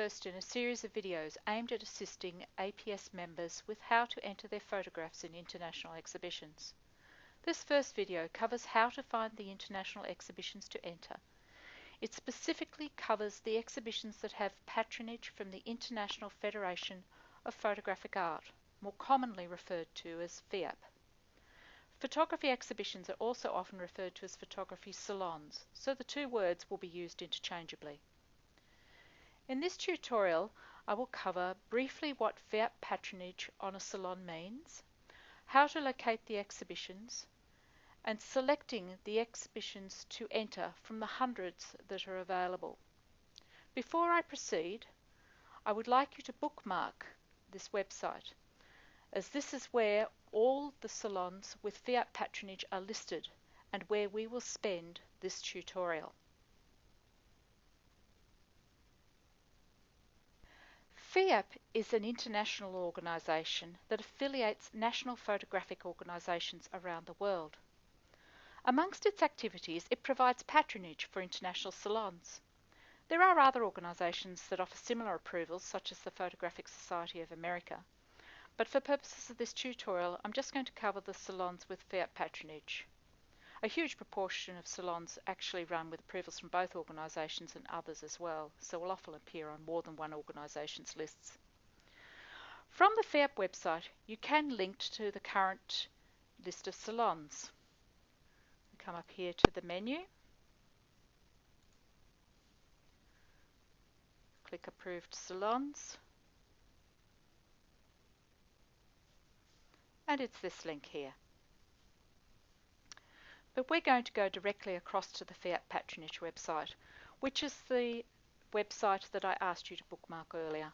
first in a series of videos aimed at assisting APS members with how to enter their photographs in international exhibitions. This first video covers how to find the international exhibitions to enter. It specifically covers the exhibitions that have patronage from the International Federation of Photographic Art, more commonly referred to as FIAP. Photography exhibitions are also often referred to as photography salons, so the two words will be used interchangeably. In this tutorial, I will cover briefly what FIAP patronage on a salon means, how to locate the exhibitions, and selecting the exhibitions to enter from the hundreds that are available. Before I proceed, I would like you to bookmark this website, as this is where all the salons with FIAP patronage are listed and where we will spend this tutorial. FIAP is an international organisation that affiliates national photographic organisations around the world. Amongst its activities, it provides patronage for international salons. There are other organisations that offer similar approvals, such as the Photographic Society of America, but for purposes of this tutorial, I'm just going to cover the salons with FIAP patronage. A huge proportion of salons actually run with approvals from both organisations and others as well, so will often appear on more than one organisation's lists. From the FIAP website, you can link to the current list of salons. Come up here to the menu, click Approved Salons, and it's this link here. But we're going to go directly across to the FIAP Patronage website, which is the website that I asked you to bookmark earlier.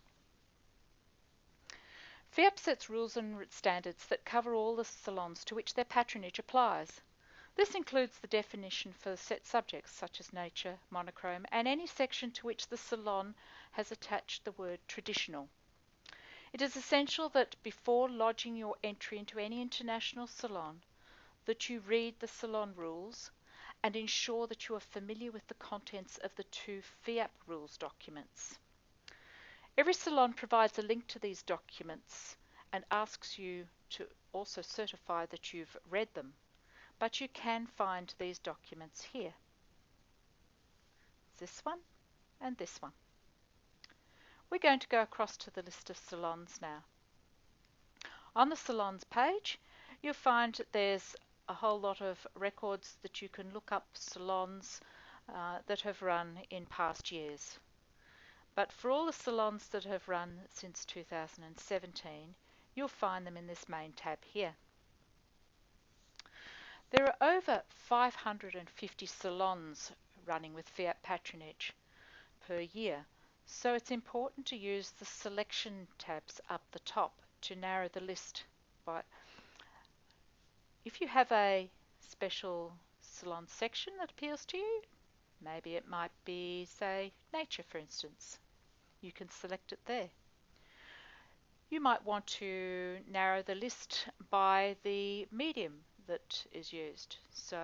FIAP sets rules and standards that cover all the salons to which their patronage applies. This includes the definition for set subjects such as nature, monochrome, and any section to which the salon has attached the word traditional. It is essential that before lodging your entry into any international salon, that you read the salon rules and ensure that you are familiar with the contents of the two FIAP rules documents. Every salon provides a link to these documents and asks you to also certify that you've read them, but you can find these documents here. This one and this one. We're going to go across to the list of salons now. On the salons page, you'll find that there's a whole lot of records that you can look up salons that have run in past years. But for all the salons that have run since 2017, you'll find them in this main tab here. There are over 550 salons running with FIAP patronage per year, so it's important to use the selection tabs up the top to narrow the list. If you have a special salon section that appeals to you, maybe it might be, say, nature for instance, you can select it there. You might want to narrow the list by the medium that is used. So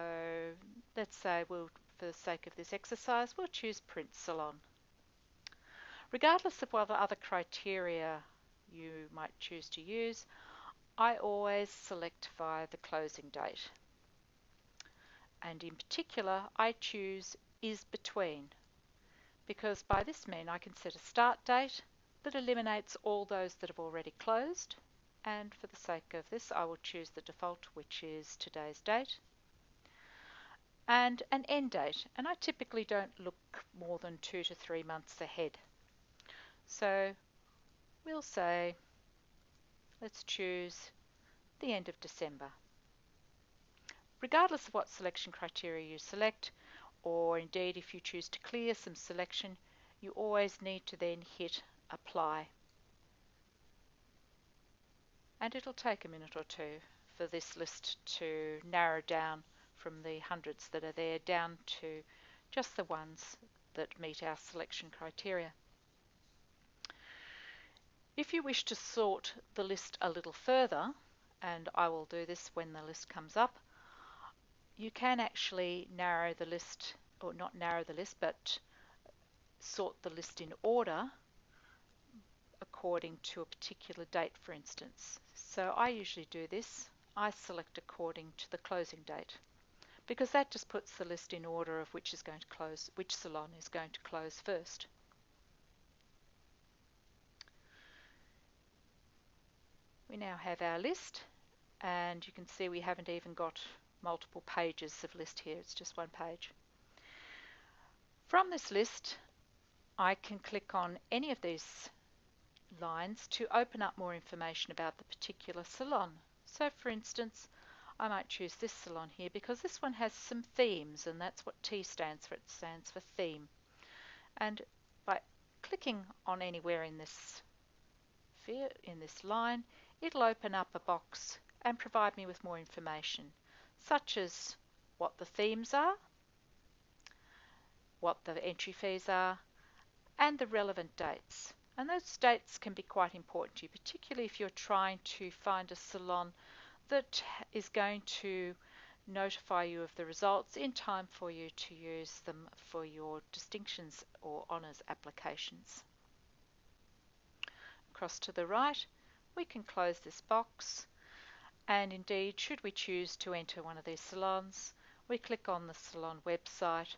let's say for the sake of this exercise, we'll choose print salon. Regardless of what other criteria you might choose to use, I always select via the closing date. And in particular, I choose is between, because by this means I can set a start date that eliminates all those that have already closed, and for the sake of this I will choose the default, which is today's date, and an end date, and I typically don't look more than 2 to 3 months ahead. So we'll say, let's choose the end of December. Regardless of what selection criteria you select, or indeed if you choose to clear some selection, you always need to then hit apply. And it'll take a minute or two for this list to narrow down from the hundreds that are there down to just the ones that meet our selection criteria. If you wish to sort the list a little further, and I will do this when the list comes up, you can actually narrow the list, or not narrow the list, but sort the list in order according to a particular date, for instance. So I usually do this. I select according to the closing date, because that just puts the list in order of which is going to close, which salon is going to close first. We now have our list, and you can see we haven't even got multiple pages of list here, it's just one page. From this list, I can click on any of these lines to open up more information about the particular salon. So for instance, I might choose this salon here because this one has some themes, and that's what T stands for. It stands for theme. And by clicking on anywhere in this line, it'll open up a box and provide me with more information, such as what the themes are, what the entry fees are, and the relevant dates. And those dates can be quite important to you, particularly if you're trying to find a salon that is going to notify you of the results in time for you to use them for your distinctions or honours applications. Across to the right, we can close this box, and indeed, should we choose to enter one of these salons, we click on the salon website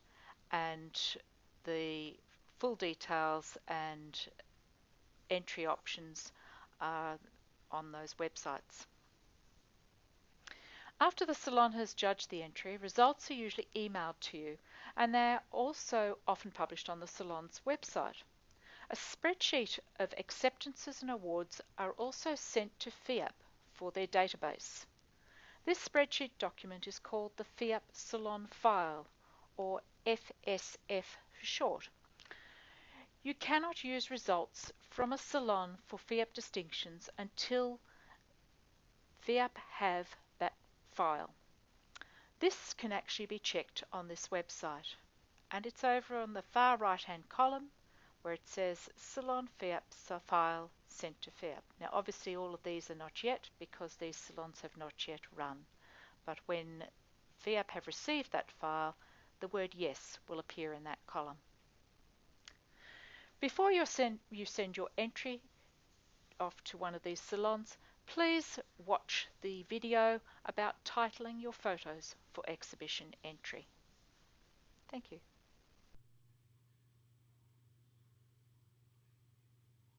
and the full details and entry options are on those websites. After the salon has judged the entry, results are usually emailed to you, and they're also often published on the salon's website. A spreadsheet of acceptances and awards are also sent to FIAP for their database. This spreadsheet document is called the FIAP Salon File, or FSF for short. You cannot use results from a salon for FIAP distinctions until FIAP have that file. This can actually be checked on this website, and it's over on the far right hand column where it says Salon FIAP file sent to FIAP. Now obviously all of these are not yet because these salons have not yet run, but when FIAP have received that file, the word yes will appear in that column. Before you send your entry off to one of these salons, please watch the video about titling your photos for exhibition entry. Thank you.